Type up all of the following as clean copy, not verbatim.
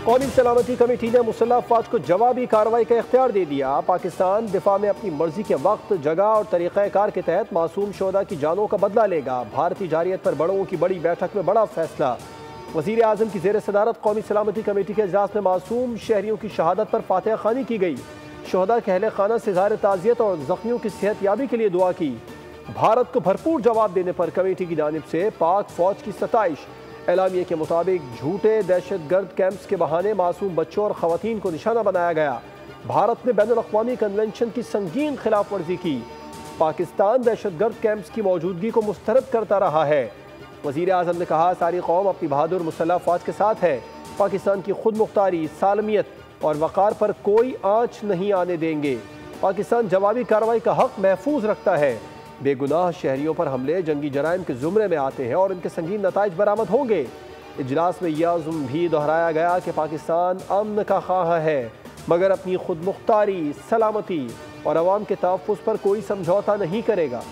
कौमी सलामती कमेटी ने मुसल्लह अफवाज को जवाबी कार्रवाई का इख्तियार दे दिया। पाकिस्तान दिफा में अपनी मर्जी के वक्त, जगह और तरीक़ाकार के तहत मासूम शोहदा की जानों का बदला लेगा। भारतीय जारियत पर बड़ों की बड़ी बैठक में बड़ा फैसला। वज़ीर आज़म की ज़ेर सदारत कौमी सलामती कमेटी के इजलास में मासूम शहरियों की शहादत पर फातिहा खानी की गई। शोहदा के अहले खाना से इज़हार ताज़ियत और ज़ख्मियों की सेहत याबी के लिए दुआ की। भारत को भरपूर जवाब देने पर कमेटी की जानिब से पाक फौज की सताइश। एलामिया के मुताबिक झूठे दहशतगर्द कैंप्स के बहाने मासूम बच्चों और ख़वातीन को निशाना बनाया गया। भारत ने बैनुल अक़वामी कन्वेंशन की संगीन खिलाफ वर्जी की। पाकिस्तान दहशतगर्द कैंप्स की मौजूदगी को मुस्तरद करता रहा है। वज़ीर आज़म ने कहा, सारी कौम अपनी बहादुर मुसल्लह अफ़वाज के साथ है। पाकिस्तान की खुद मुख्तारी, सालमियत और वक़ार पर कोई आँच नहीं आने देंगे। पाकिस्तान जवाबी कार्रवाई का हक़ महफूज रखता है। बेगुनाह शहरियों पर हमले जंगी जराइम के ज़ुमरे में आते हैं और इनके संगीन नताइज बरामद होंगे। इजलास में यह अज़्म भी दोहराया गया कि पाकिस्तान अमन का ख्वाह है, मगर अपनी खुद मुख्तारी, सलामती और अवाम के तहफ़्फ़ुज़ पर कोई समझौता नहीं करेगा।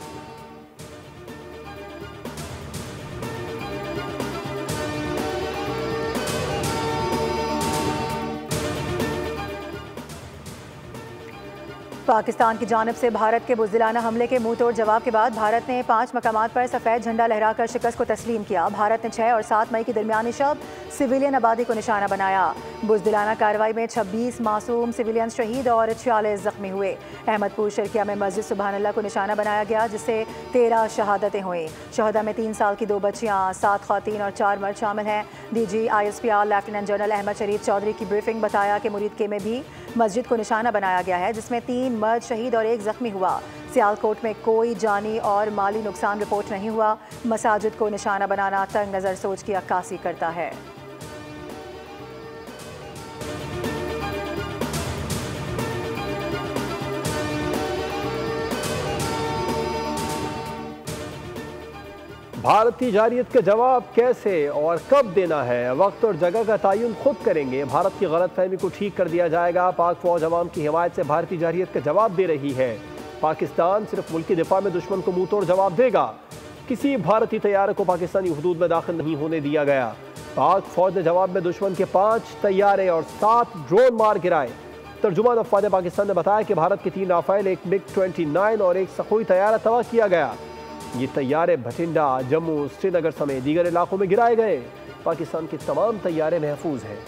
पाकिस्तान की जानिब से भारत के बुज़दिलाना हमले के मुंह तोड़ जवाब के बाद भारत ने 5 मकामात पर सफ़ेद झंडा लहराकर शिकस्त को तस्लीम किया। भारत ने 6 और 7 मई की दरमियानी शब सिविलियन आबादी को निशाना बनाया। बुज़दिलाना कार्रवाई में 26 मासूम सिविलियन शहीद और 46 जख्मी हुए। अहमदपुर शर्किया में मस्जिद सुबहानल्लाह को निशाना बनाया गया, जिससे 13 शहादतें हुई। शहदा में 3 साल की 2 बच्चियाँ, 7 ख़वातीन और 4 मर्द शामिल हैं। DG ISPR lieutenant general Ahmed Sharif Chaudhry की ब्रीफिंग बताया कि मुरीद के में भी मस्जिद को निशाना बनाया गया है, जिसमें 3 मर्द शहीद और 1 जख्मी हुआ। सियालकोट में कोई जानी और माली नुकसान रिपोर्ट नहीं हुआ। मसाजिद को निशाना बनाना तंग नज़र सोच की अक्कासी करता है। भारतीय जारियत का जवाब कैसे और कब देना है, वक्त और जगह का तयन खुद करेंगे। भारत की गलतफहमी को ठीक कर दिया जाएगा। पाक फौज अवाम की हिमायत से भारतीय जारियत का जवाब दे रही है। पाकिस्तान सिर्फ मुल्की दिफा में दुश्मन को मुंह तोड़ जवाब देगा। किसी भारतीय तैयारे को पाकिस्तानी हुदूद में दाखिल नहीं होने दिया गया। पाक फौज ने जवाब में दुश्मन के 5 तैयारे और 7 ड्रोन मार गिराए। तर्जुमान अफवाज पाकिस्तान ने बताया कि भारत के 3 राफेल, एक MiG-29 और एक सखोई तैयारा तबाह किया गया। ये तैयारे भटिंडा, जम्मू, श्रीनगर समेत दीगर इलाकों में गिराए गए। पाकिस्तान के तमाम तैयारे महफूज हैं।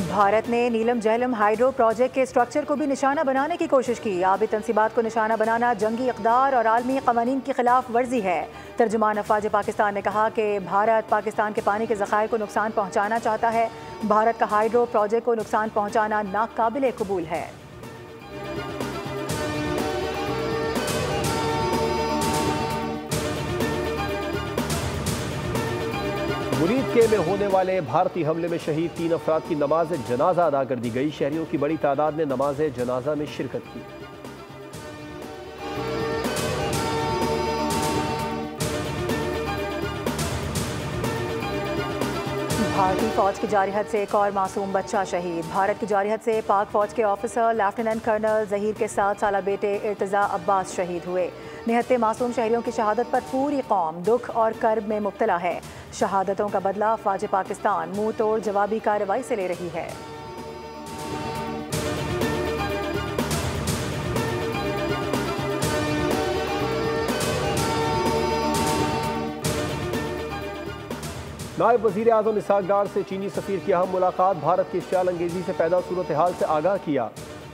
भारत ने नीलम जहलम हाइड्रो प्रोजेक्ट के स्ट्रक्चर को भी निशाना बनाने की कोशिश की। आबी तनसीबात को निशाना बनाना जंगी इक़दार और आलमी क़वानीन की खिलाफ वर्जी है। तर्जुमान अफवाज पाकिस्तान ने कहा कि भारत पाकिस्तान के पानी के ज़खायर को नुकसान पहुँचाना चाहता है। भारत का हाइड्रो प्रोजेक्ट को नुकसान पहुँचाना नाकाबिले कबूल है। मुरीद के में होने वाले भारतीय हमले में शहीद 3 अफराद की नमाज जनाजा अदा कर दी गई। शहरियों की बड़ी तादाद ने नमाज जनाजा में शिरकत की। भारतीय फौज की जारहत से एक और मासूम बच्चा शहीद। भारत की जारहत से पाक फौज के ऑफिसर लेफ्टिनेंट कर्नल जहीर के 7 साला बेटे इर्तजा अब्बास शहीद हुए। निहत्ते मासूम शहरियों की शहादत पर पूरी कौम दुख और कर्ब में मुब्तला है। शहादतों का बदला फौज पाकिस्तान मुंह तोड़ जवाबी कार्रवाई से ले रही है। नायब वज़ीर आज़म इसहाक़ डार से चीनी सफ़ीर की अहम मुलाकात। भारत की इश्तियाल अंगेज़ी से पैदा सूरत हाल से आगाह किया।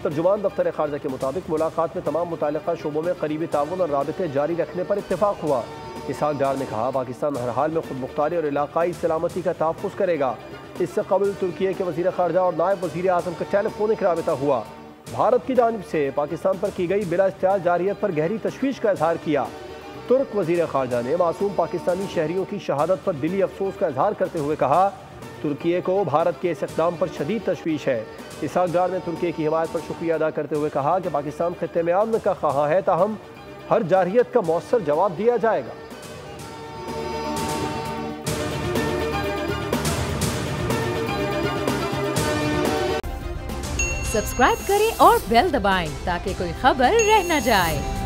तर्जुमान दफ्तर ख़ारजा के मुताबिक मुलाकात में तमाम मुताल्लिक़ा शोबों में करीबी ताउन और राबिते जारी रखने पर इत्तेफाक हुआ। इसहाक़ डार ने कहा, पाकिस्तान हर हाल में खुद मुख्तारी और इलाकाई सलामती का तहफ़्फ़ुज़ करेगा। इससे कबल तुर्की के वज़ीर ख़ारजा और नायब वज़ीर आज़म का टेलीफोनिक राबिता हुआ। भारत की जानिब से पाकिस्तान पर की गई बिला इख्तियार जारियत पर गहरी तशवीश का इजहार किया। तुर्क वज़ीर ख़ारजा ने मासूम पाकिस्तानी शहरियों की शहादत पर दिली अफसोस का इजहार करते हुए कहा, तुर्की को भारत के इस इक़दाम पर शदीद तशवीश है। इसहाक़ डार ने तुर्की की हिमायत पर शुक्रिया अदा करते हुए कहा कि पाकिस्तान ख़ित्ते में अमन का ख्वाह है, ताहम हर जारहियत का मौसर जवाब दिया जाएगा। सब्सक्राइब करें और बेल दबाएं ताकि कोई खबर रह न जाए।